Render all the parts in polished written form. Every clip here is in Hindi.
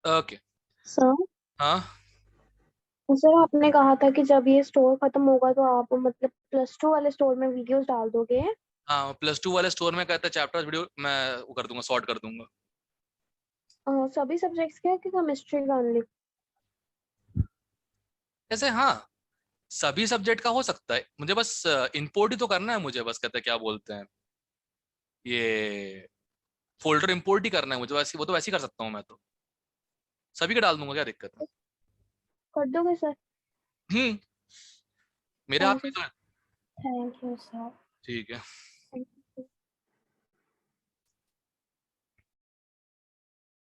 ओके। सर हाँ सर आपने कहा था कि जब ये स्टोर खत्म होगा तो आप मतलब +2 वाले स्टोर में वीडियोस डाल दोगे। हाँ, +2 वाले स्टोर में कहता है चैप्टर्स वीडियो मैं वो कर दूंगा, सॉर्ट कर दूंगा। सभी सब्जेक्ट्स के कि केमिस्ट्री का ओनली? जैसे हाँ, सभी सब्जेक्ट का हो सकता है, मुझे बस इंपोर्ट ही तो करना है, मुझे बस कहते हैं क्या बोलते हैं ये, फोल्डर इंपोर्ट ही करना है मुझे, वैसे वो तो वैसे ही कर सकता हूँ मैं तो, सभी का डाल दूंगा, क्या दिक्कत है। कर दोगे सर? हम्म, मेरे हाथ थैंक में यू। तो है। Thank you sir. ठीक है। Thank you.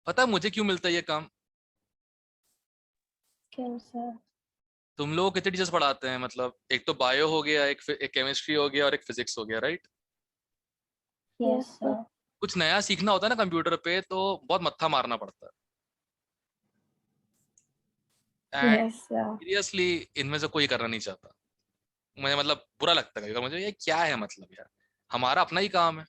पता है मुझे क्यों मिलता है ये काम? क्यों सर? तुम लोग कितने टीचर्स पढ़ाते हैं, मतलब एक तो बायो हो गया, एक केमिस्ट्री हो गया और एक फिजिक्स हो गया, राइट? Yes sir. कुछ नया सीखना होता है ना कंप्यूटर पे तो बहुत मत्था मारना पड़ता है, एंड यस सर। सीरियसली इनमें से कोई करना नहीं चाहता। मुझे मतलब बुरा लगता है कभी, मुझे ये क्या है मतलब यार, हमारा अपना ही काम है,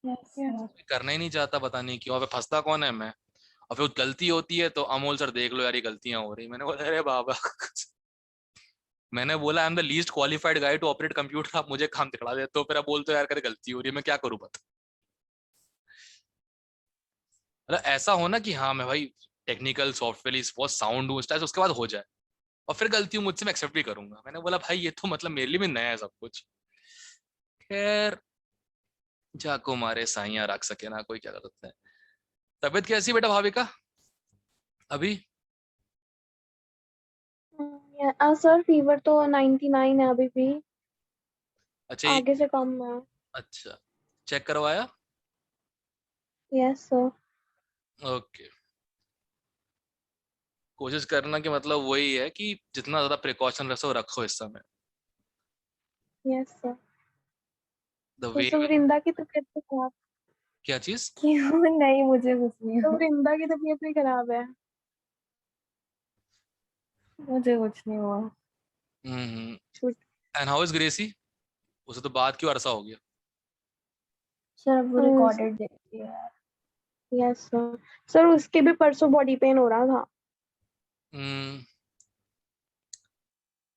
यस सर। कोई करना ही नहीं चाहता, पता नहीं क्यों। अब फंसता कौन है? मैं। और फिर गलती होती है तो अमोल सर देख लो यार ये गलतियां हो रही, मैंने बोला अरे बाबा मैंने बोला I am the least qualified guy to operate computer, आप मुझे काम दिखला देते हो, फिर आप बोलते हो यार करे गलती हो रही है, मैं क्या करूं बता। मतलब ऐसा होना कि हाँ मैं भाई टेक्निकल सॉफ्टवेयर बहुत साउंड हूँ इस टाइप से, उसके बाद हो जाए और फिर गलती हूँ मुझसे, मैं एक्सेप्ट भी करूंगा। मैंने बोला भाई ये तो मतलब मेरे लिए भी नया है सब कुछ। खैर, जाको मारे साइयां रख सके ना कोई, क्या कर सकते हैं। तबीयत कैसी बेटा भाभी का अभी? सर फीवर तो 99 है अभी भी। अच्छा आगे से कम है। अच्छा, चेक करवाया? Yes sir. ओके। कोशिश करना कि मतलब वही है कि जितना ज्यादा प्रिकॉशन रखो रखो इस समय। Yes sir. द तो वे। सुवृंदा की तबीयत तो खराब? क्या चीज? क्यों नहीं, मुझे कुछ नहीं हुआ। सुवृंदा की तबीयत भी खराब है। मुझे कुछ नहीं हुआ। हम्म। छुट। And how is Gracie? उसे तो बात क्यों अरसा हो गया? सर वो रिकॉर्डेड देखती है। Yes sir. सर उसके भी परसों बॉडी पेन हो रहा था। हम्म।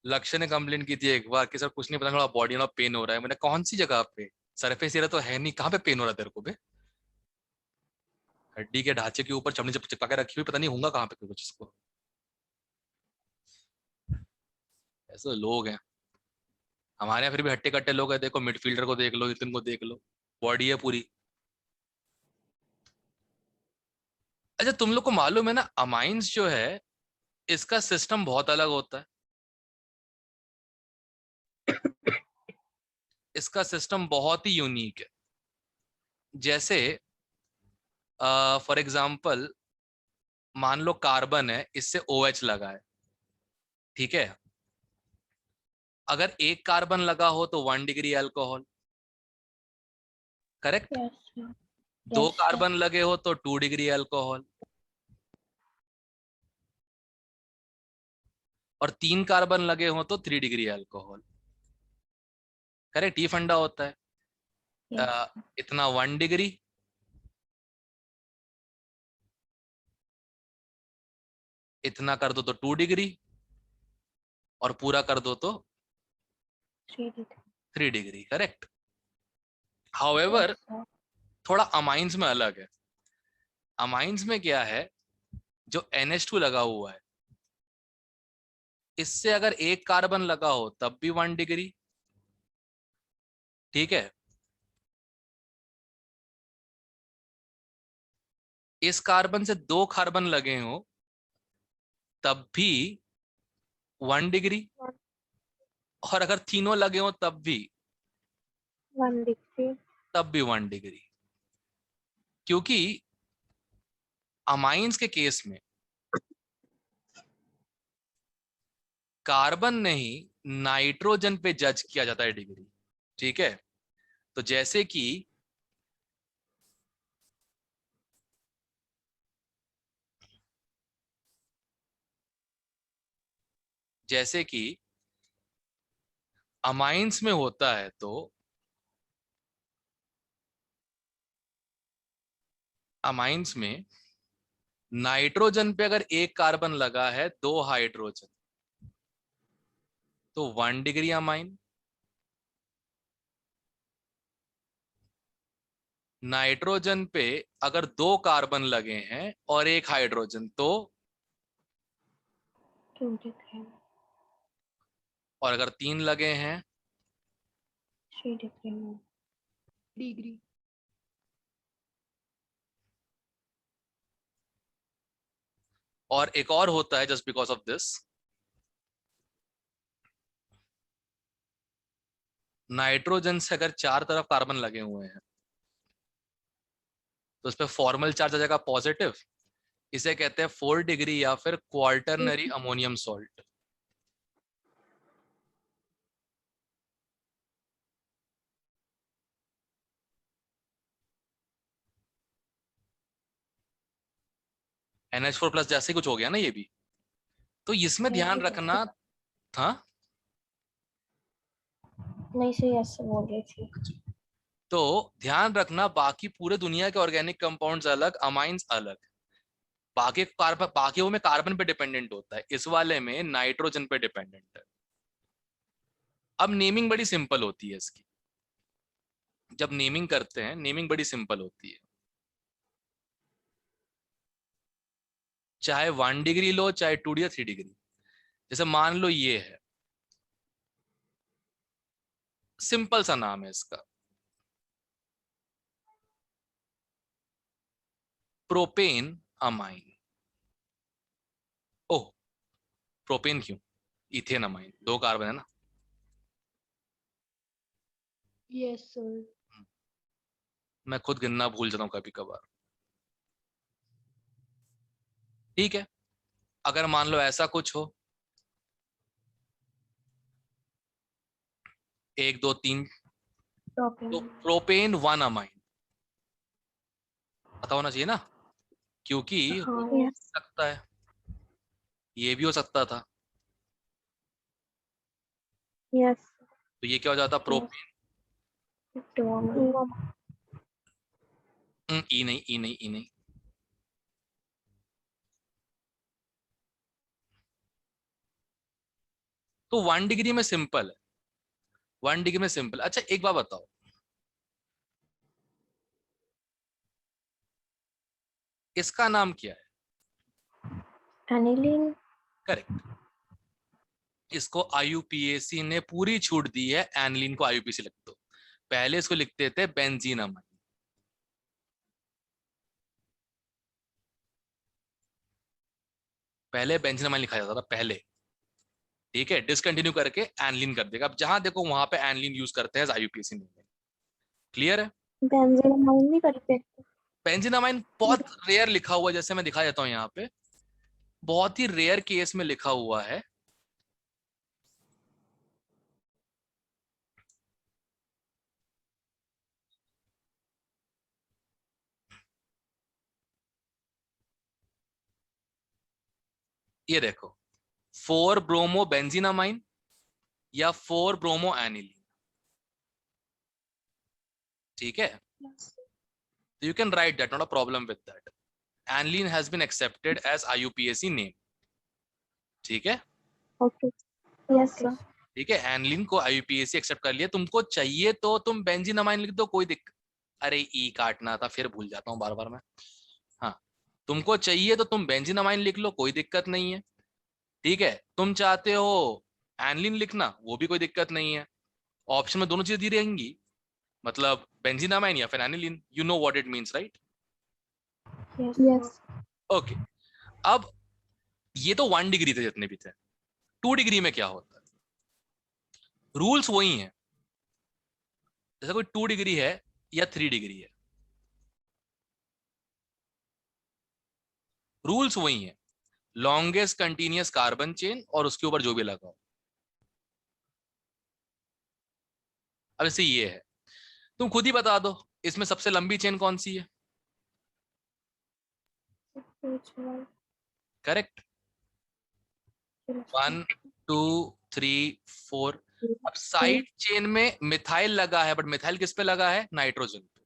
लक्ष्य ने कंप्लेन की थी एक बार कि सर कुछ नहीं पता, थोड़ा बॉडी में पेन हो रहा है। मैंने कौन सी जगह पे? सरफेस एरिया तो है नहीं, कहाँ पे पेन हो रहा है तेरे को बे? हड्डी के ढांचे के ऊपर चमड़ी चिपका के रखी हुई, पता नहीं होगा कहाँ पे कुछ इसको। ऐसे लोग हैं हमारे यहाँ, फिर भी हट्टे कट्टे लोग हैं। देखो मिडफील्डर को देख लो, नितिन को देख लो, बॉडी है पूरी। अच्छा तुम लोग को मालूम है ना, अमाइंस जो है इसका सिस्टम बहुत अलग होता है। इसका सिस्टम बहुत ही यूनिक है। जैसे फॉर एग्जाम्पल, मान लो कार्बन है, इससे OH लगा है, ठीक है? अगर एक कार्बन लगा हो तो 1 degree alcohol, correct? Yes sir. दो यस सर। कार्बन लगे हो तो 2 डिग्री अल्कोहल, और 3 कार्बन लगे हो तो 3 डिग्री अल्कोहल, करेक्ट? ये फंडा होता है। यस। इतना 1 डिग्री, इतना कर दो तो 2 डिग्री, और पूरा कर दो तो 3 3 degree, correct? Yes however sir. थोड़ा अमाइंस में अलग है। अमाइंस में क्या है, जो NH2 लगा हुआ है, इससे अगर एक कार्बन लगा हो तब भी 1 डिग्री, ठीक है? इस कार्बन से दो कार्बन लगे हो तब भी 1 डिग्री, और अगर तीनों लगे हो वन डिग्री। तब भी 1 डिग्री। क्योंकि अमाइंस के केस में कार्बन नहीं, नाइट्रोजन पे जज किया जाता है डिग्री, ठीक है? तो जैसे कि अमाइंस में होता है, तो अमाइंस में नाइट्रोजन पे अगर एक कार्बन लगा है, 2 हाइड्रोजन, तो 1 डिग्री अमाइन। नाइट्रोजन पे अगर 2 कार्बन लगे हैं और एक हाइड्रोजन, तो 2 डिग्री, और अगर 3 लगे हैं, 3 डिग्री। और एक और होता है just because of this, nitrogen से अगर 4 तरफ कार्बन लगे हुए हैं तो उस पर फॉर्मल चार्ज आ जाएगा पॉजिटिव। इसे कहते हैं 4 डिग्री या फिर क्वार्टरनरी अमोनियम सॉल्ट। NH4+ जैसे ही कुछ हो गया ना ये भी। तो इसमें ध्यान रखना था। नहीं सही, ऐसे बोल रही थी। तो ध्यान रखना, बाकी पूरे दुनिया के ऑर्गेनिक कंपाउंड्स अलग, अमाइंस अलग। बाकी कार्बन, बाकियों में कार्बन पे डिपेंडेंट होता है, इस वाले में नाइट्रोजन पे डिपेंडेंट है। अब नेमिंग बड़ी सिंपल होती है इसकी। जब नेमिंग करते हैं, नेमिंग बड़ी सिंपल होती है। चाहे 1 डिग्री लो, चाहे 2 या 3 डिग्री। जैसे मान लो ये है, सिंपल सा नाम है इसका, प्रोपेन अमाइन। ओह, प्रोपेन क्यों? इथेन अमाइन, 2 कार्बन है ना। Yes sir. मैं खुद गिनना भूल जाता हूँ कभी कभार। ठीक है, अगर मान लो ऐसा कुछ हो, 1 2 3, तो प्रोपेन 1 अमाइन पता होना चाहिए ना, क्योंकि हो सकता है ये भी हो सकता था। यस। तो ये क्या हो जाता? प्रोपेन। ई नहीं, ई नहीं, ई नहीं। तो 1 डिग्री में सिंपल है, 1 डिग्री में सिंपल। अच्छा एक बात बताओ, इसका नाम क्या है? एनिलीन। करेक्ट। इसको IUPAC ने पूरी छूट दी है, एनिलीन को IUPAC लिख दो। पहले इसको लिखते थे बेंजीन अमाइन। पहले बेंजीन अमाइन लिखा जाता था पहले। ठीक है, डिसकंटिन्यू करके एनिलीन कर देगा। अब जहां देखो वहां पे एनिलीन यूज करते हैं IUPAC नेम में। क्लियर है? बेंजीन भी करते हैं। बेंजीन अमाइन बहुत रेयर लिखा हुआ है, जैसे मैं दिखा देता हूँ यहाँ पे, बहुत ही रेयर केस में लिखा हुआ है। ये देखो, 4 ब्रोमो बेंजीन अमाइन या 4 ब्रोमो एनिलीन। ठीक है, you can write that, not a problem with that. Aniline has been accepted as IUPAC name. ठीक है, ओके। Yes sir. ठीक है, एनिलीन को IUPAC एक्सेप्ट कर लिया। तुमको चाहिए तो तुम बेंजीन अमाइन लिख दो, कोई दिक्कत। अरे ई काटना था, फिर भूल जाता हूँ बार बार मैं। हाँ, तुमको चाहिए तो तुम बेंजीन अमाइन लिख लो, कोई दिक्कत नहीं है। ठीक है, तुम चाहते हो एनिलीन लिखना, वो भी कोई दिक्कत नहीं है। ऑप्शन में दोनों चीजें दी रहेंगी, मतलब बेंजीन अमाइन या फिर aniline. You know what it means, right? Yes. Okay. अब ये तो 1 डिग्री थे जितने भी थे। 2 डिग्री में क्या होता है? रूल्स वही हैं। जैसे कोई 2 डिग्री है या 3 डिग्री है, रूल्स वही हैं। लॉन्गेस्ट कंटिन्यूअस कार्बन चेन और उसके ऊपर जो भी लगा हो। अब इसे ये है, तुम खुद ही बता दो इसमें सबसे लंबी चेन कौन सी है? करेक्ट, 1 2 3 4। अब साइड चेन में मिथाइल लगा है, बट मिथाइल किस पे लगा है? नाइट्रोजन पे।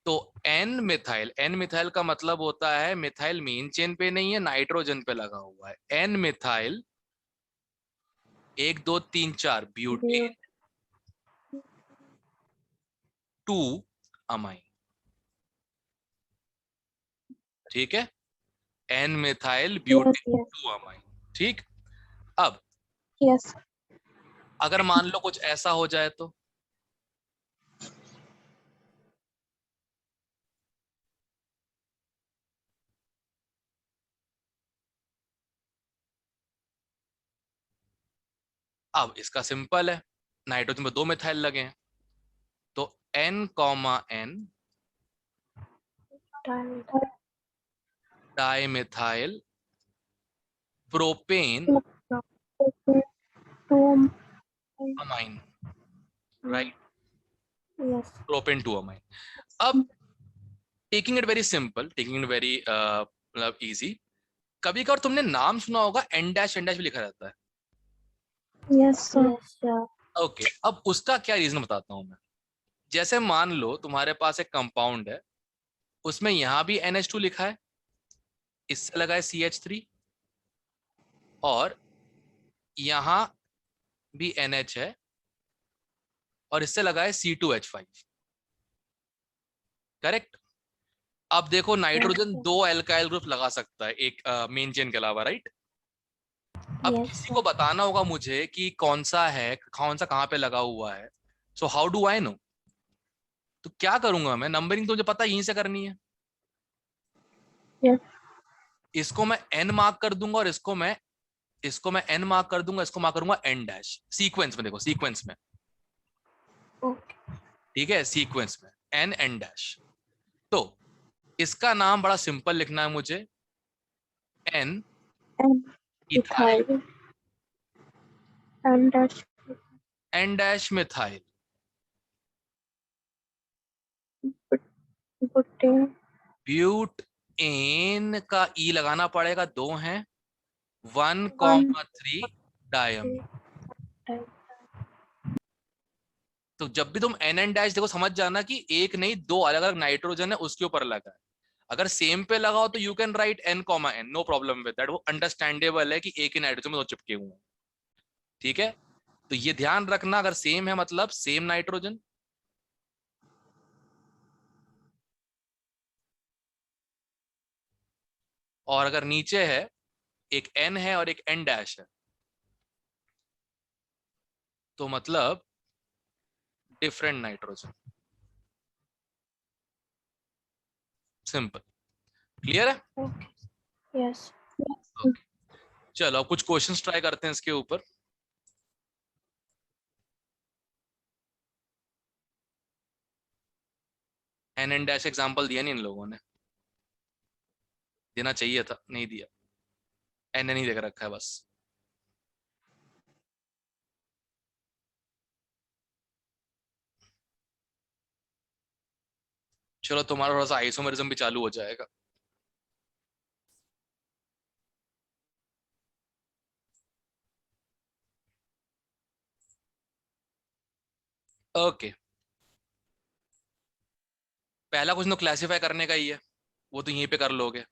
तो एन मिथाइल का मतलब होता है मिथाइल मेन चेन पे नहीं है, नाइट्रोजन पे लगा हुआ है। N methyl 1 2 3 4 butane 2 amine. ठीक है, N methyl yes butane yes 2 amine. ठीक, अब यस अगर मान लो कुछ ऐसा हो जाए तो अब इसका सिंपल है, नाइट्रोजन में 2 मिथाइल लगे हैं, तो N comma N dimethyl propane amine, right, yes propane 2 amine. अब taking it very simple, taking it very मतलब इजी, कभी कभार तुमने नाम सुना होगा एन डैश भी लिखा रहता है। यस सर ओके, अब उसका क्या रीजन बताता हूं मैं। जैसे मान लो तुम्हारे पास एक कंपाउंड है, उसमें यहां भी NH2 लिखा है, इससे लगा है CH3, और यहां भी NH है और इससे लगा है C2H5। करेक्ट। अब देखो नाइट्रोजन 2 अल्काइल ग्रुप लगा सकता है एक मेन चेन के अलावा, राइट। अब यस किसी को बताना होगा मुझे कि कौन सा है, कौन सा कहाँ पे लगा हुआ है। So how do I know? तो क्या करूंगा मैं, नंबरिंग तो मुझे पता यहीं से करनी है। यस इसको मैं N मार्क कर दूंगा और इसको मैं N मार्क कर दूंगा, इसको मार्क करूंगा N डैश, सीक्वेंस में, देखो सीक्वेंस में। ओके ठीक है, सीक्वेंस में N डैश। तो इसका नाम बड़ा सिंपल लिखना है मुझे, N N ethyl methyl N dash N dash methyl. Butane butane का ई लगाना पड़ेगा, 2 हैं, 1,3 डायमी। तो जब भी तुम N डैश देखो, समझ जाना कि एक नहीं, 2 अलग अलग नाइट्रोजन है उसके ऊपर लगा है। अगर सेम पे लगाओ तो you can write N, no problem with that, वो अंडरस्टैंडेबल है कि एक ही नाइट्रोजन में 2 चिपके हुए हैं। ठीक है, तो ये ध्यान रखना, अगर सेम है मतलब सेम नाइट्रोजन। और अगर नीचे है, एक N है और एक N डैश है, तो मतलब डिफरेंट नाइट्रोजन। सिंपल, क्लियर है? ओके यस ओके, चलो अब कुछ क्वेश्चंस ट्राई करते हैं इसके ऊपर। N डैश एग्जाम्पल दिया नहीं इन लोगों ने, देना चाहिए था, नहीं दिया। N नहीं देकर रखा है बस। चलो तुम्हारा थोड़ा सा आइसोमेरिज्म भी चालू हो जाएगा। ओके, पहला क्वेश्चन तो क्लासिफाई करने का ही है, वो तो यहीं पे कर लोगे।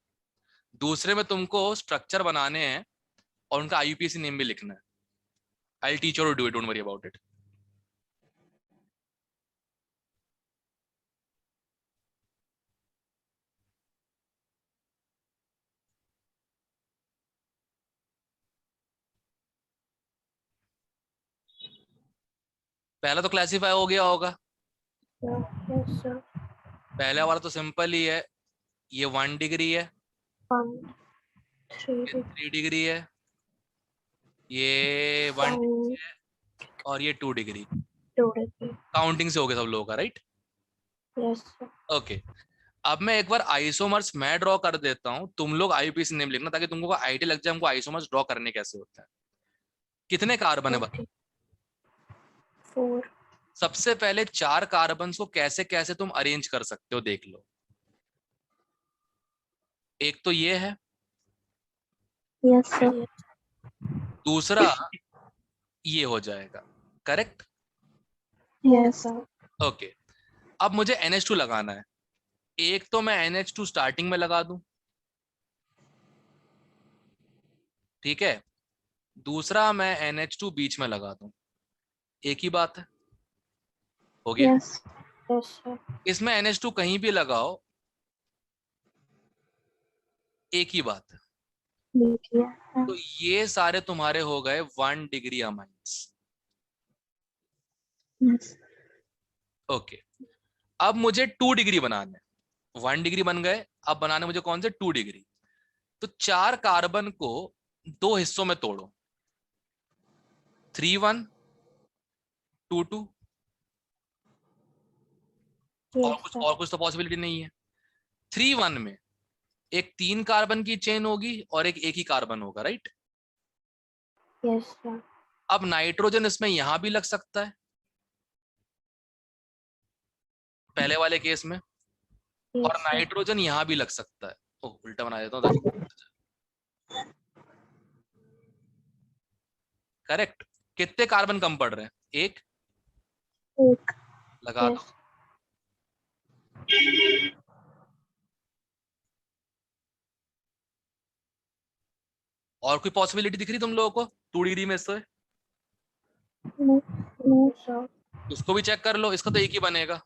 दूसरे में तुमको स्ट्रक्चर बनाने हैं और उनका IUPAC नेम भी लिखना है। I teach you do it, don't worry about it. पहला तो क्लासिफाई हो गया होगा। यस सर पहला वाला तो सिंपल ही है, ये 1 डिग्री है, 3 ये 3 डिग्री है, ये 1 डिग्री है, और ये 2 डिग्री। काउंटिंग से हो गया सब लोगों का, राइट। यस ओके, अब मैं एक बार आइसोमर्स मैं ड्रॉ कर देता हूं, तुम लोग IUPAC नेम लिखना, ताकि तुमको आइडिया लग जाए हमको आइसोमर्स ड्रॉ करने कैसे होता है। कितने कार्बन है ओके 4 सबसे पहले 4 कार्बन को कैसे कैसे तुम अरेंज कर सकते हो देख लो। एक तो ये है, यस सर दूसरा ये हो जाएगा, करेक्ट। यस सर ओके, अब मुझे NH2 लगाना है, एक तो मैं NH2 स्टार्टिंग में लगा दूं, ठीक है, दूसरा मैं NH2 बीच में लगा दूं, एक ही बात है, हो गया। Yes yes sir. इसमें NH2 कहीं भी लगाओ, एक ही बात है। ठीक है। तो ये सारे तुम्हारे हो गए 1 डिग्री अमाइंस। यस ओके, अब मुझे 2 डिग्री बनाने, 1 डिग्री बन गए, अब बनाने मुझे कौन से 2 डिग्री। तो 4 कार्बन को 2 हिस्सों में तोड़ो, 3 1 2 2। Yes sir. और कुछ तो पॉसिबिलिटी नहीं है। 3 1 में एक 3 कार्बन की चेन होगी और एक ही कार्बन होगा, राइट। Yes sir. अब नाइट्रोजन इसमें यहां भी लग सकता है, पहले वाले केस में, और यस सर। नाइट्रोजन यहां भी लग सकता है। ओह, उल्टा बना देता हूँ ताकि करेक्ट। कितने कार्बन कम पड़ रहे हैं, एक, एक। लगा दो। यस। और कोई पॉसिबिलिटी दिख रही तुम लोगों को 2 डिग्री में से? No no sir. उसको भी चेक कर लो, इसका तो एक ही बनेगा।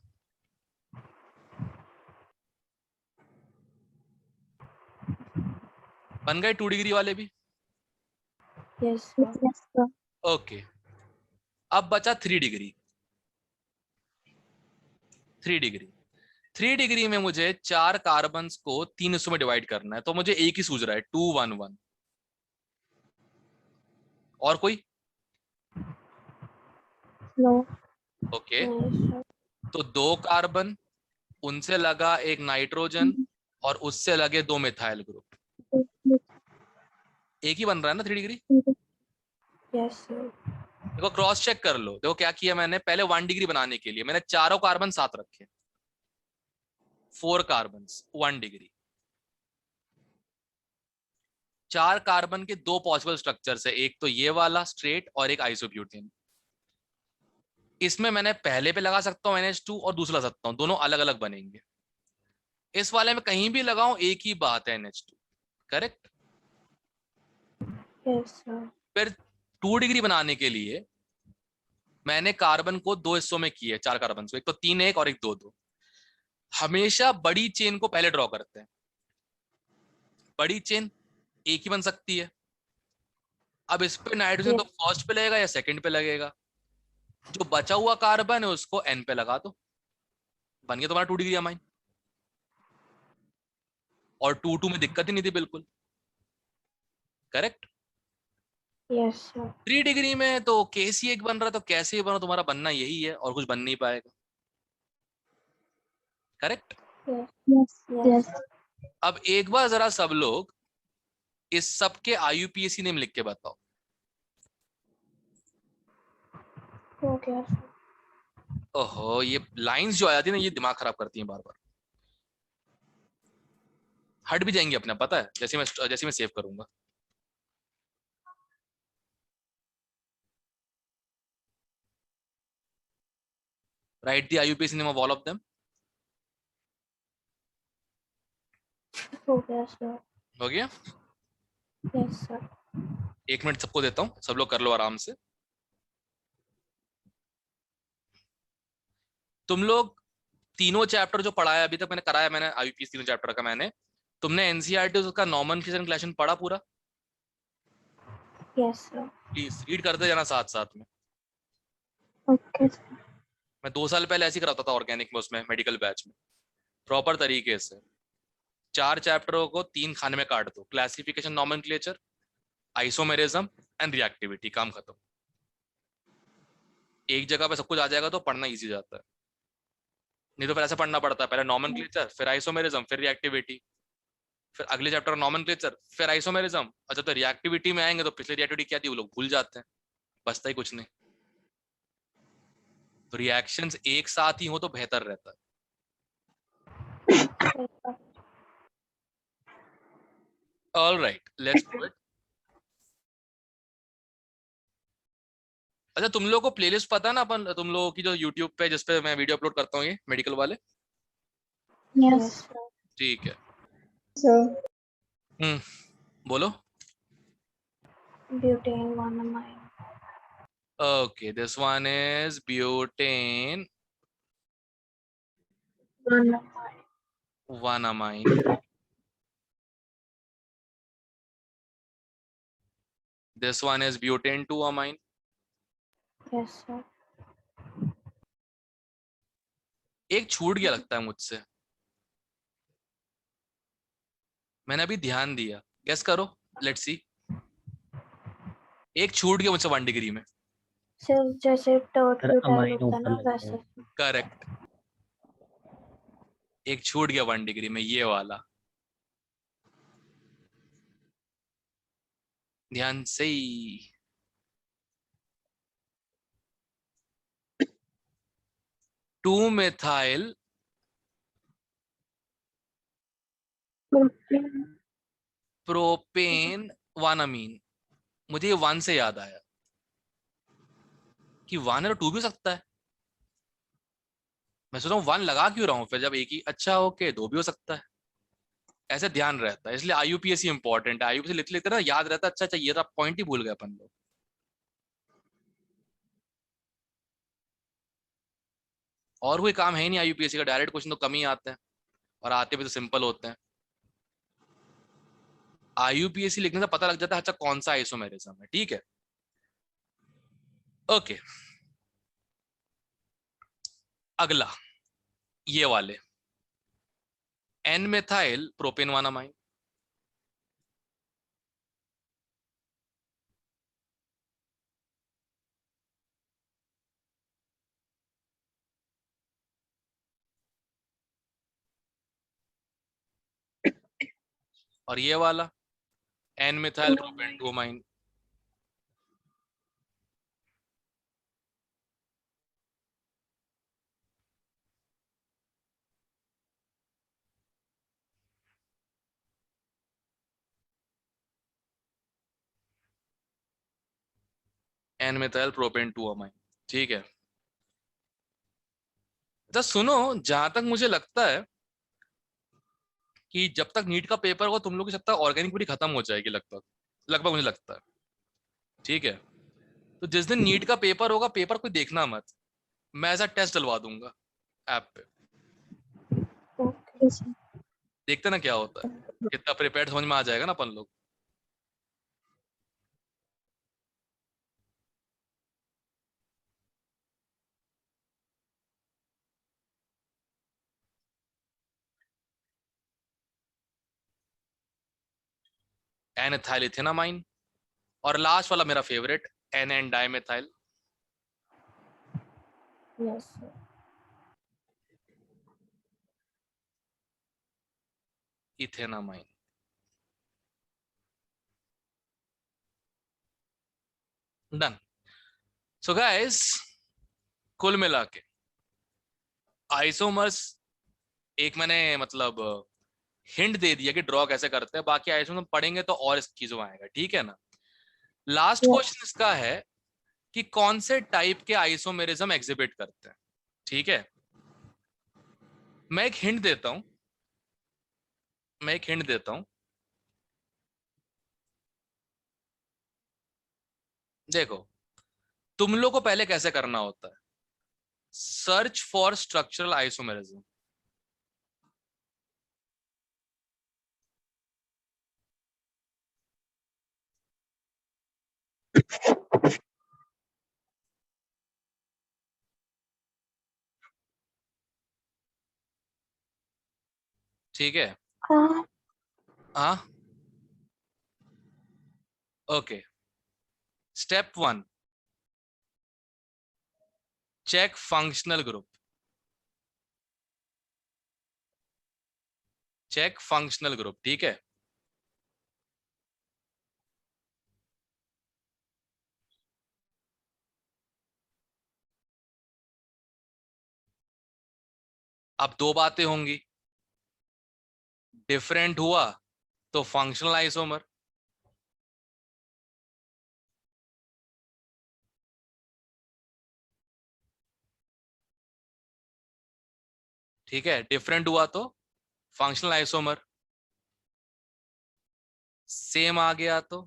बन गए 2 डिग्री वाले भी। Yes sir. ओके, अब बचा 3 डिग्री। 3 डिग्री, 3 डिग्री में मुझे 4 कार्बन को 3 हिस्सों में डिवाइड करना है, तो मुझे एक ही सूझ रहा है, 2 1 1। और कोई? नो। ओके, यस तो 2 कार्बन, उनसे लगा एक नाइट्रोजन, और उससे लगे 2 मिथाइल ग्रुप, सर। एक ही बन रहा है ना 3 डिग्री। Yes sir. देखो क्रॉस चेक कर लो, देखो क्या किया मैंने, पहले 1 डिग्री बनाने के लिए मैंने चारों कार्बन साथ रखे, 4 कार्बन 1 डिग्री। 4 कार्बन के 2 पॉसिबल स्ट्रक्चर्स है, एक तो ये वाला स्ट्रेट और एक आइसोब्यूटेन। इसमें मैंने पहले पे लगा सकता हूँ NH2 और दूसरा लगा सकता हूँ, दोनों अलग अलग बनेंगे। इस वाले में कहीं भी लगाऊं एक ही बात है, NH2, करेक्ट। Yes sir. फिर 2 डिग्री बनाने के लिए मैंने कार्बन को 2 हिस्सों में किए, 4 कार्बन को, एक तो 3 1 और एक 2 2। हमेशा बड़ी चेन को पहले ड्रॉ करते हैं, बड़ी चेन एक ही बन सकती है। अब इस पे नाइट्रोजन तो यस। फर्स्ट पे लगेगा या सेकंड पे लगेगा, जो बचा हुआ कार्बन है उसको N पे लगा दो, बन गया तुम्हारा 2 डिग्री अमाइन। और 2 2 में दिक्कत ही नहीं थी बिल्कुल, करेक्ट। Yes sir. 3 डिग्री में तो कैसी एक बन रहा, तो कैसे ही बनो, तुम्हारा बनना यही है और कुछ बन नहीं पाएगा, करेक्ट। Yes yes. अब एक बार जरा सब लोग इस सब के IUPAC नेम लिख के बताओ। हो गया सर। ओहो, ये लाइंस जो आ जाती है ना, ये दिमाग खराब करती हैं बार बार, हट भी जाएंगे अपना, पता है, जैसे मैं सेव करूंगा। Right the IUPAC name of all of them. हो गया सर। हो गया। Yes sir. 1 मिनट सबको देता हूँ, सब लोग कर लो आराम से। तुम लोग तीनों चैप्टर जो पढ़ाया अभी तक मैंने कराया, मैंने IUPAC तीनों चैप्टर का, मैंने तुमने NCERT का नॉमेनक्लेचर क्लेशन पढ़ा पूरा? Yes sir. प्लीज रीड करते जाना साथ साथ में। Okay sir. मैं 2 साल पहले ऐसे ही कराता था ऑर्गेनिक में, उसमें मेडिकल बैच में, प्रॉपर तरीके से। 4 चैप्टरों को 3 खाने में काट दो, classification, nomenclature, isomerism and reactivity, काम खत्म। एक जगह पे सब कुछ आ जाएगा तो पढ़ना इजी जाता है, नहीं तो फिर ऐसा पढ़ना पड़ता है, पहले नॉमेनक्लेचर, फिर आइसोमेरिज्म, फिर रिएक्टिविटी, फिर अगले चैप्टर नॉमेनक्लेचर, फिर आइसोमेरिज्म। अच्छा, तो रिएक्टिविटी में आएंगे तो पिछले रिएक्टिविटी क्या थी वो लोग भूल जाते हैं, बचता ही कुछ नहीं। तो रिएक्शंस एक साथ ही हो तो बेहतर रहता है। All right, let's do it. अच्छा, तुम लोगों को प्लेलिस्ट पता है ना, अपन तुम लोगों की जो यूट्यूब पे जिसपे मैं वीडियो अपलोड करता हूँ, ये मेडिकल वाले, Yes, ठीक है। sir. बोलो। butane, one amine. Okay, this one is butane, One amine. 1-amine. This one is butane, 2-amine. Yes, sir. एक छूट गया लगता है मुझसे, मैंने अभी ध्यान दिया, गेस करो, लेट्स सी। एक छूट गया मुझसे 1 डिग्री में। सिर्फ जैसे टर्ट सर ब्यूटाइल अमाइन होता है ऊपर ना लगता वैसे। है। करेक्ट, एक छूट गया 1 डिग्री में, ये वाला, ध्यान से। 2-methyl propane 1-amine। मुझे ये 1 से याद आया कि 1 है तो 2 भी हो सकता है। मैं सोच रहा हूँ 1 लगा क्यों रहा हूँ फिर, जब एक ही, अच्छा ओके 2 भी हो सकता है। ऐसे ध्यान रहता है, इसलिए आईयूपीएससी इंपॉर्टेंट है। आईयूपीएससी लिखते लिखते ना याद रहता है। अच्छा अच्छा, ये तो पॉइंट ही भूल गए अपन लोग। और कोई काम है ही नहीं आईयूपीएससी का, डायरेक्ट क्वेश्चन तो कम ही आते हैं, और आते भी तो सिंपल होते हैं। आईयूपीएससी लिखने से पता लग जाता है अच्छा कौन सा आइसोमेरिज्म है। ठीक है, ओके। अगला ये वाले, एन मेथाइल प्रोपेन 1-amine। और ये वाला N methyl propane 2-amine। N methyl propane 2-amine। ठीक है, अच्छा सुनो, जहां तक मुझे लगता है कि जब तक नीट का पेपर होगा तुम लोग की, जब तक ऑर्गेनिक पूरी खत्म हो जाएगी लगभग, लगभग मुझे लगता है। ठीक है, तो जिस दिन नीट का पेपर होगा, पेपर कोई देखना मत, मैं ऐसा टेस्ट डलवा दूंगा ऐप पे, ओके सर। देखते ना क्या होता है, कितना प्रिपेयर्ड समझ में आ जाएगा ना अपन लोग। एन एथाइल इथेनामाइन, और लास्ट वाला मेरा favourite, N N dimethyl yes sir. Ethanamine. Done. So guys, कुल मिला के आइसोमर्स एक मैंने मतलब हिंट दे दिया कि ड्रॉ कैसे करते हैं, बाकी आइसोमर पढ़ेंगे तो और इस चीजों में आएगा। ठीक है ना। लास्ट क्वेश्चन इसका है कि कौन से टाइप के आइसोमेरिज्म एग्जिबिट करते हैं। ठीक है, मैं एक हिंट देता हूं, मैं एक हिंट देता हूं। देखो, तुम लोग को पहले कैसे करना होता है, सर्च फॉर स्ट्रक्चरल आइसोमेरिज्म। ठीक है, हाँ, okay. Step 1, check functional group, check functional group. ठीक है, अब दो बातें होंगी, डिफरेंट हुआ तो फंक्शनल आइसोमर, ठीक है, डिफरेंट हुआ तो फंक्शनल आइसोमर सेम आ गया तो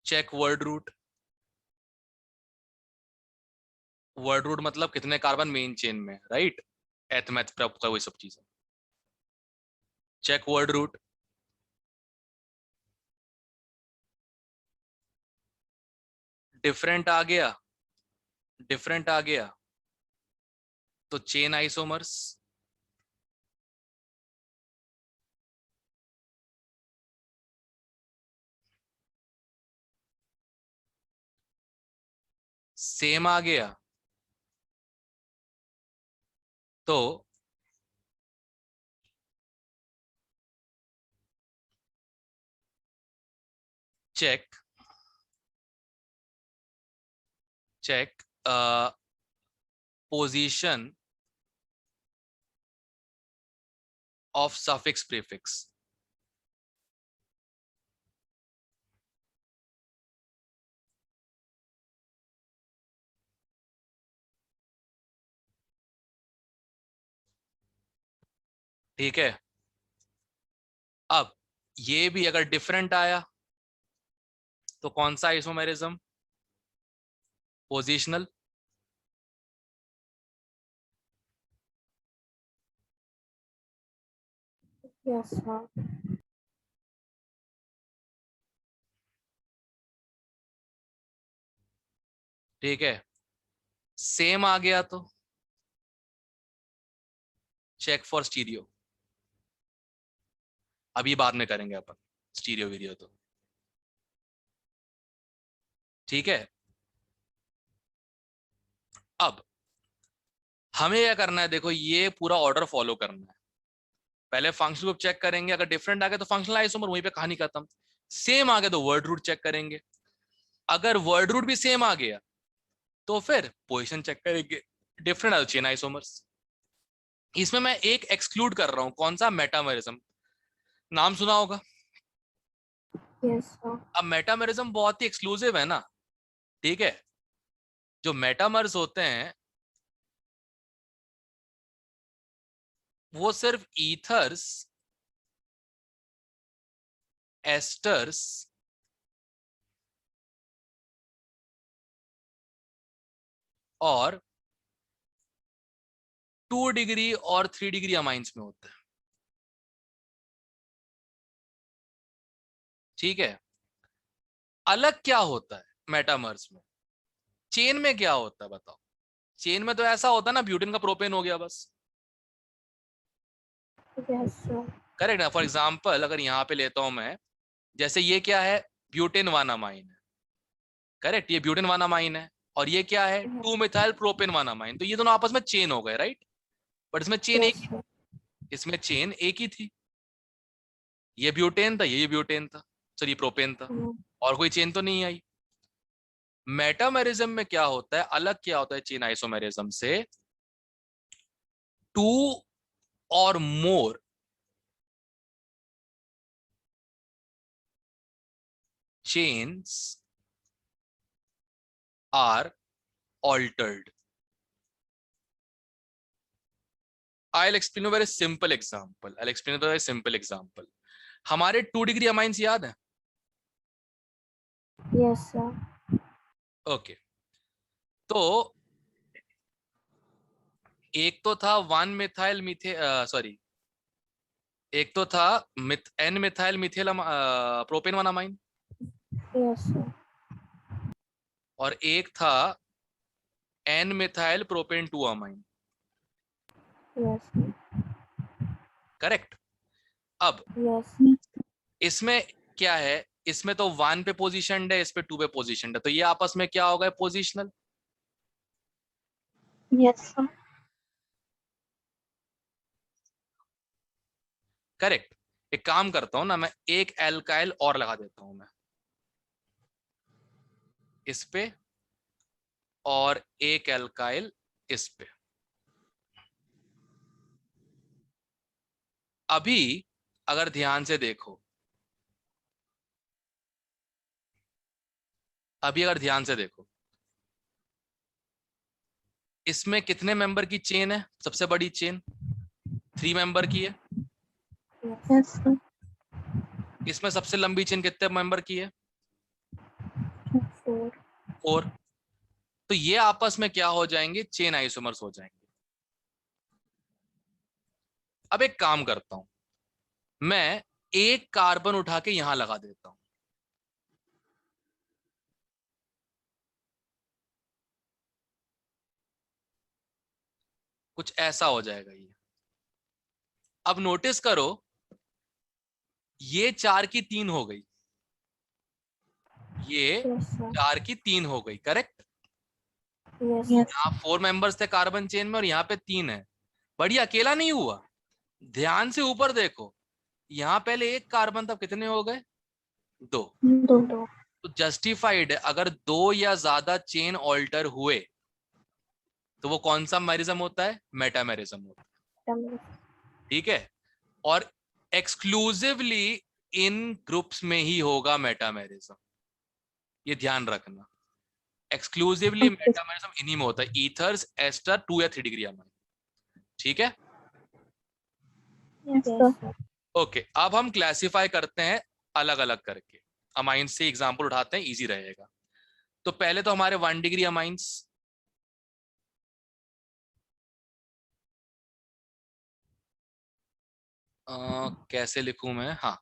check word root. Word root मतलब कितने कार्बन मेन चेन में, राइट? एथ मैथ पे आपका वही सब चीजें। Check word root. डिफरेंट आ गया, डिफरेंट आ गया तो चेन आइसोमर्स। सेम आ गया तो check, check position of suffix prefix. ठीक है, अब ये भी अगर डिफरेंट आया तो कौन सा आइसोमेरिज्म? पोजिशनल। Yes sir. ठीक है, सेम आ गया तो चेक फॉर स्टीरियो। अभी बाद में करेंगे अपन स्टीरियो वीडियो तो। ठीक है, अब हमें क्या करना है, देखो ये पूरा ऑर्डर फॉलो करना है। पहले फंक्शन ग्रुप चेक करेंगे, अगर डिफरेंट आ गया तो फंक्शनल आइसोमर, वहीं पे कहानी खत्म। सेम आ गया तो वर्ड रूट चेक करेंगे, अगर वर्ड रूट भी सेम आ गया तो फिर पोजीशन चेक करेंगे, डिफरेंट आ चेन आइसोमर्स। इसमें मैं एक एक्सक्लूड कर रहा हूं, कौन सा? मेटामेरिज्म। नाम सुना होगा। Yes sir. अब मेटामेरिज्म बहुत ही एक्सक्लूसिव है ना, ठीक है? जो मेटामर्स होते हैं वो सिर्फ ईथर्स, एस्टर्स और 2 डिग्री और 3 डिग्री अमाइंस में होते हैं। ठीक है, अलग क्या होता है मेटामर्स में? चेन में क्या होता है बताओ? चेन में तो ऐसा होता है ना, ब्यूटेन का प्रोपेन हो गया बस। Yes sir. करेक्ट ना? फॉर एग्जाम्पल अगर यहाँ पे लेता हूं मैं, जैसे ये क्या है? ब्यूटेन वन अमाइन है। करेक्ट, ये ब्यूटेन वन अमाइन है। और ये क्या है? 2 मिथाइल प्रोपेन वन अमाइन। तो ये दोनों आपस में चेन हो गए, राइट? बट इसमें चेन एक यस ही, सर। इसमें चेन एक ही थी। ये ब्यूटेन था, ये ब्यूटेन था, सॉरी प्रोपेन था, और कोई चेन तो नहीं आई। मेटामेरिज्म में क्या होता है, अलग क्या होता है चेन आइसोमेरिज्म से? 2 और मोर chains are altered. I'll explain you a very simple example. I'll explain you a very simple example. हमारे 2 डिग्री अमाइंस याद है? Yes sir. ओके, तो एक तो था वन मिथाइल मिथे सॉरी, एक तो था N methyl methyl propane one amine, yes sir. और एक था N methyl propane two amine. Yes correct. अब यस इसमें क्या है, इसमें तो 1 पे पोजिशन है, इस पे 2 पे पोजिशन है, तो ये आपस में क्या होगा? पोजिशनल। Yes sir. करेक्ट। एक काम करता हूं ना, मैं एक एल्काइल और लगा देता हूं मैं इस पे, और एक एल्काइल इस पे। अभी अगर ध्यान से देखो, अभी अगर ध्यान से देखो, इसमें कितने मेंबर की चेन है? सबसे बड़ी चेन 3 मेंबर की है। Yes sir. इसमें सबसे लंबी चेन कितने मेंबर की है? 4। 4। तो ये आपस में क्या हो जाएंगे? चेन आइसोमर्स हो जाएंगे। अब एक काम करता हूं, मैं एक कार्बन उठा के यहां लगा देता हूं। कुछ ऐसा हो जाएगा ये। अब नोटिस करो, ये 4 की 3 हो गई, ये यस सर। 4 की 3 हो गई, करेक्ट। Yes yes. यहाँ 4 मेंबर्स थे कार्बन चेन में और यहाँ पे 3 है। बढ़िया, अकेला नहीं हुआ। ध्यान से ऊपर देखो, यहाँ पहले एक कार्बन था, कितने हो गए? 2। 2। तो जस्टिफाइड है, अगर 2 या ज्यादा चेन ऑल्टर हुए तो वो कौन सा मैरिज्म होता है? मेटामेरिज्म होता है। ठीक है। और एक्सक्लूसिवली इन ग्रुप्स में ही होगा मेटामेरिज्म, ये ध्यान रखना। एक्सक्लूसिवली मेटामेरिज्म इन्हीं में होता है, ईथर्स, एस्टर, 2 या 3 डिग्री अमाइन। ठीक है। Yes sir. ओके, अब हम क्लासिफाई करते हैं अलग अलग करके। अमाइंस से एग्जांपल उठाते हैं, इजी रहेगा। तो पहले तो हमारे 1 डिग्री अमाइंस। कैसे लिखूं मैं? हाँ,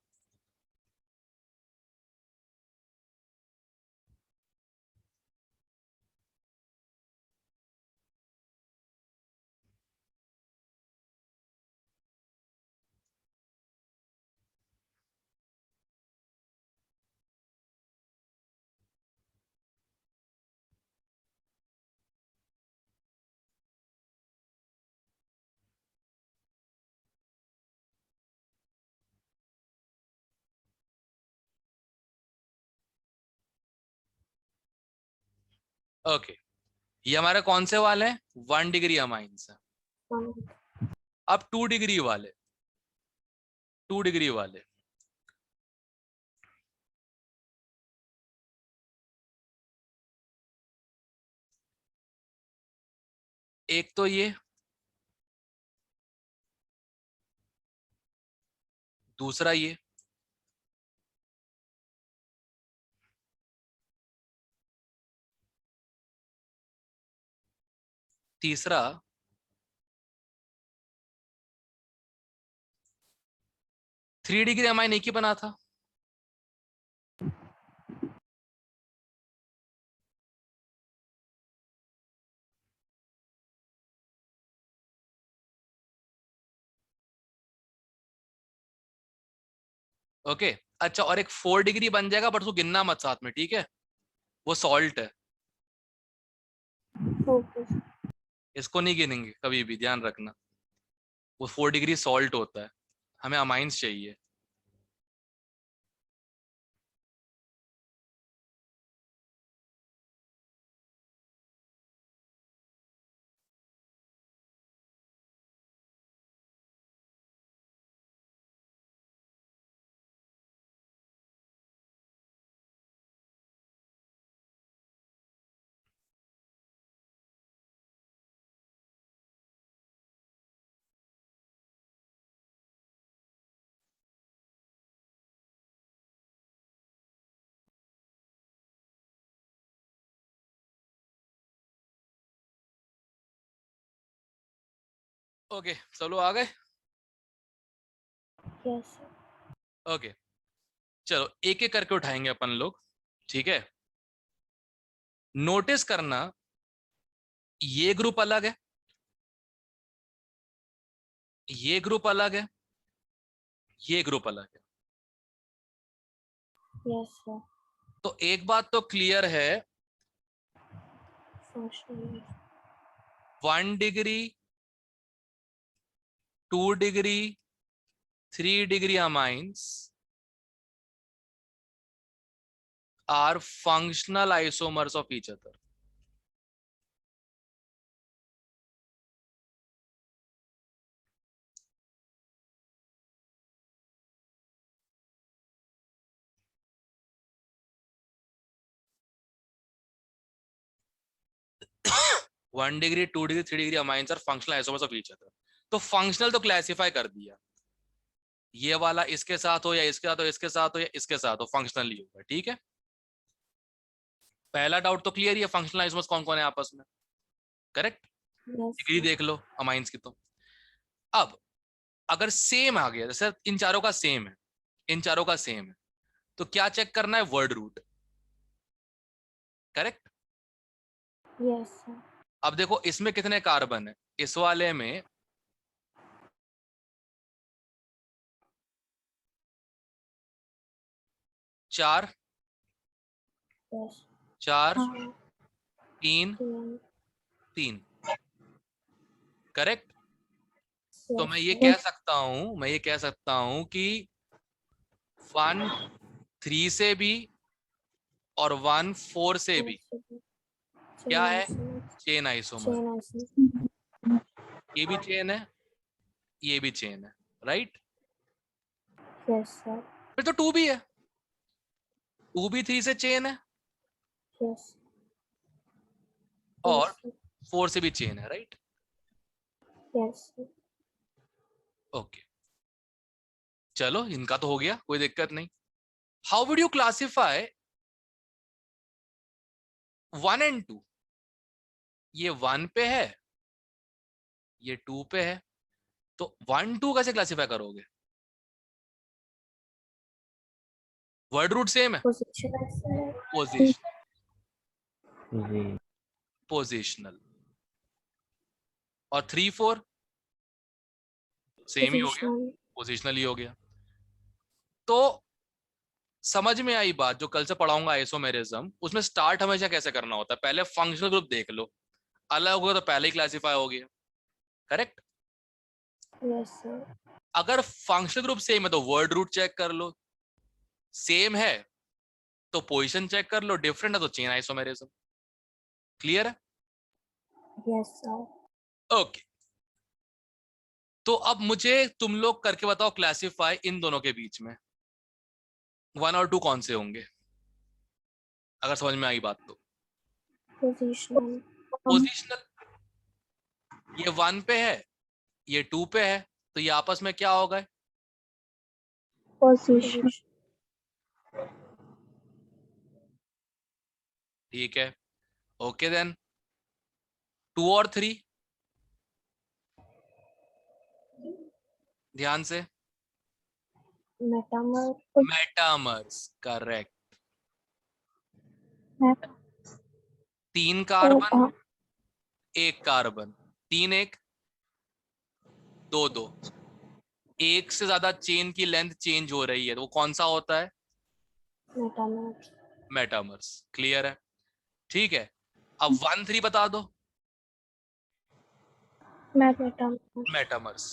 ओके। ये हमारे कौन से वाले हैं? 1 डिग्री अमाइंस है। अब 2 डिग्री वाले, 2 डिग्री वाले, एक तो ये, दूसरा ये, तीसरा, 3 डिग्री अमाइन एक ही बना था। ओके। अच्छा, और एक 4 डिग्री बन जाएगा, बट उसको गिनना मत साथ में, ठीक है? वो सॉल्ट है, ओके। इसको नहीं गिनेंगे कभी भी, ध्यान रखना। वो 4 डिग्री सॉल्ट होता है, हमें अमाइंस चाहिए। ओके, चलो आ गए। यस। ओके, चलो एक एक करके उठाएंगे अपन लोग, ठीक है? नोटिस करना, ये ग्रुप अलग है, ये ग्रुप अलग है, ये ग्रुप अलग है। Yes sir. तो एक बात तो क्लियर है, 1 degree, 2 degree, 3 degree amines are functional isomers of each other. 1 degree 2 degree 3 degree amines are functional isomers of each other. तो फंक्शनल तो क्लासिफाई कर दिया, ये वाला इसके साथ हो या इसके साथ हो, इसके साथ हो या इसके साथ हो, फंक्शनल ही होगा। ठीक है, पहला डाउट तो क्लियर ही है, फंक्शनल आइसोमर्स कौन कौन है आपस में, करेक्ट। यस डिग्री देख लो अमाइंस की। तो अब अगर सेम आ गया, जैसे इन चारों का सेम है, इन चारों का सेम है, तो क्या चेक करना है, word root, correct. Yes sir. अब देखो इसमें कितने कार्बन है, इस वाले में 4, यस 4 हाँ 3 3 3, करेक्ट। तो मैं यस ये सर कह सकता हूं, मैं ये कह सकता हूं कि 1 3 से भी और 1 4 से भी क्या चेन है, isomers chain isomer. Chain isomers ये भी चेन है, ये भी चेन है, राइट। यस सर फिर तो 2 भी है, 2 भी 3 से चेन है यस और यस 4 से भी चेन है, राइट। यस ओके, चलो इनका तो हो गया, कोई दिक्कत नहीं। How would you classify 1 and 2? ये 1 पे है, ये 2 पे है, तो 1 2 कैसे क्लासिफाई करोगे? वर्ड रूट सेम है, पोजीशन आइसोमर पोजिशन, जी पोजिशनल। और 3 4 सेम ही हो गया, पोजीशनल पोजिशनल ही हो गया। तो समझ में आई बात, जो कल से पढ़ाऊंगा आइसोमेरिज्म, उसमें स्टार्ट हमेशा कैसे करना होता है, पहले फंक्शनल ग्रुप देख लो, अलग होगा तो पहले ही क्लासिफाई हो गया, करेक्ट। यस सर अगर फंक्शनल ग्रुप सेम है तो वर्ड रूट चेक कर लो, सेम है तो पोजीशन चेक कर लो, डिफरेंट है तो चेन आइसोमेरिज्म। क्लियर है? यस सर ओके, तो अब मुझे तुम लोग करके बताओ क्लासिफाई इन दोनों के बीच में 1 और 2 कौन से होंगे, अगर समझ में आई बात तो। पोजीशनल पोजिशनल, ये 1 पे है, ये 2 पे है, तो ये आपस में क्या होगा, पोजीशन ठीक है। ओके देन 2 और 3, ध्यान से, मेटामर मेटामर्स, करेक्ट। मेट 3 कार्बन 1 कार्बन, 3 1 2 2, एक से ज्यादा चेन की लेंथ चेंज हो रही है, तो वो कौन सा होता है, मेटामर मेटामर्स। क्लियर है? ठीक है, अब 1 3 बता दो, मेटामर मेटामर्स।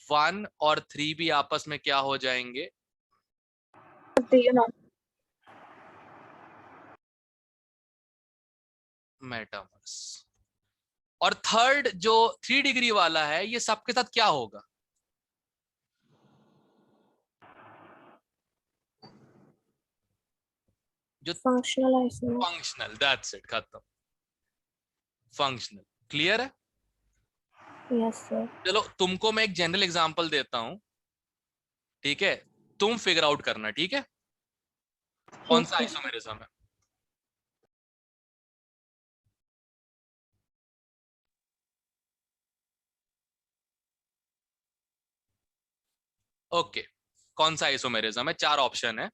1 और 3 भी आपस में क्या हो जाएंगे, मेटामर्स। और थर्ड जो 3 डिग्री वाला है, ये सबके साथ क्या होगा, जो functional isomer functional, that's it, खत्म, फंक्शनल। क्लियर है? यस सर चलो तुमको मैं एक जनरल एग्जांपल देता हूं, ठीक है, तुम फिगर आउट करना, ठीक है, कौन सा आइसोमेरिज्म है। ओके, कौन सा आइसोमेरिज्म है, 4 ऑप्शन है।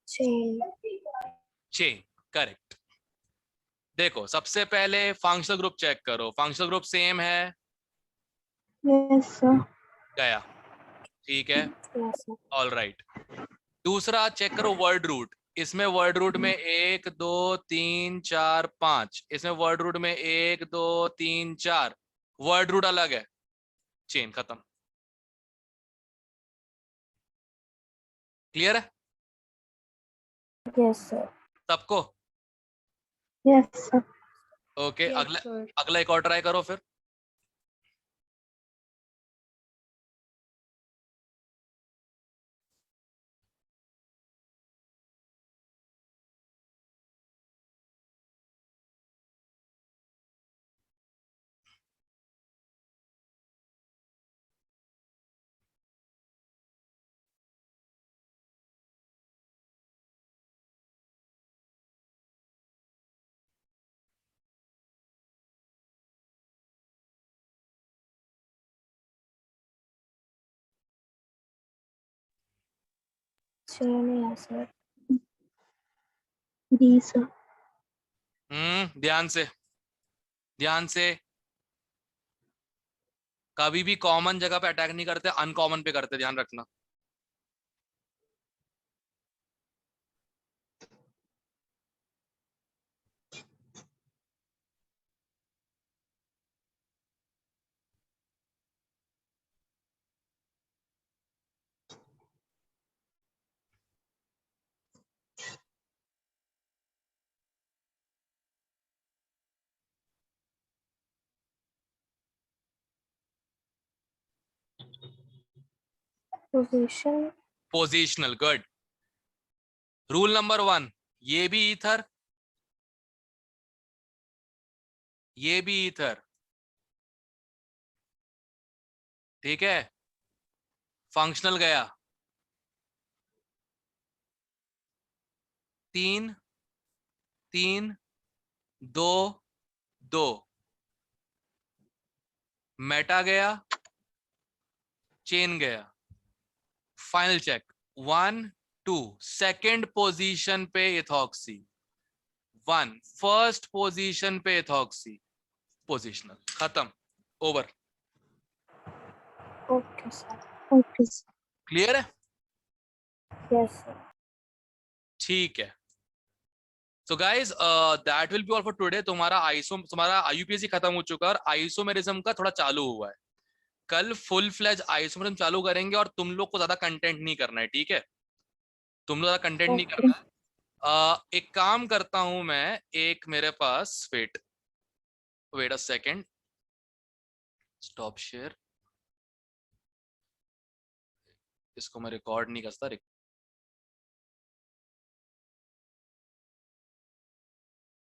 Chain chain, correct. देखो सबसे पहले फंक्शनल ग्रुप चेक करो, फंक्शनल ग्रुप सेम है, यस सर गया, ठीक है, यस सर ऑल राइट। दूसरा चेक करो वर्ड रूट, इसमें वर्ड रूट में 1 2 3 4 5, इसमें वर्ड रूट में 1 2 3 4, वर्ड रूट अलग है, चेन खत्म। क्लियर है Yes, sir. सबको? Yes, sir. ओके Yes, अगला sir. अगला एक और ट्राई करो फिर। Chini, yes, sir. D, sir. ध्यान से ध्यान से। कभी भी कॉमन जगह पे अटैक नहीं करते, अनकॉमन पे करते, ध्यान रखना। Position. Positional, good. Rule number 1, ये भी ईथर, ये भी ईथर, ठीक है। फंक्शनल गया 3 3 2 2, मेटा गया, चेन गया। फाइनल चेक 1 2, सेकेंड पोजीशन पे इथॉक्सी, 1 फर्स्ट पोजीशन पे इथॉक्सी, पोजिशनल, खत्म, over. Okay, sir. Okay, sir. Clear है? Yes, sir. ठीक है। So guys that will be all for today. तुम्हारा आईयूपीएसी खत्म हो चुका है और आइसोमेरिज्म का थोड़ा चालू हुआ है। कल फुल फ्लेज आइसोमेरिज्म चालू करेंगे और तुम लोग को ज्यादा कंटेंट नहीं करना है, ठीक है? तुम लोग ज्यादा कंटेंट नहीं Okay. करना है। एक काम करता हूं मैं, एक मेरे पास wait wait a second, stop share. इसको मैं रिकॉर्ड नहीं करता,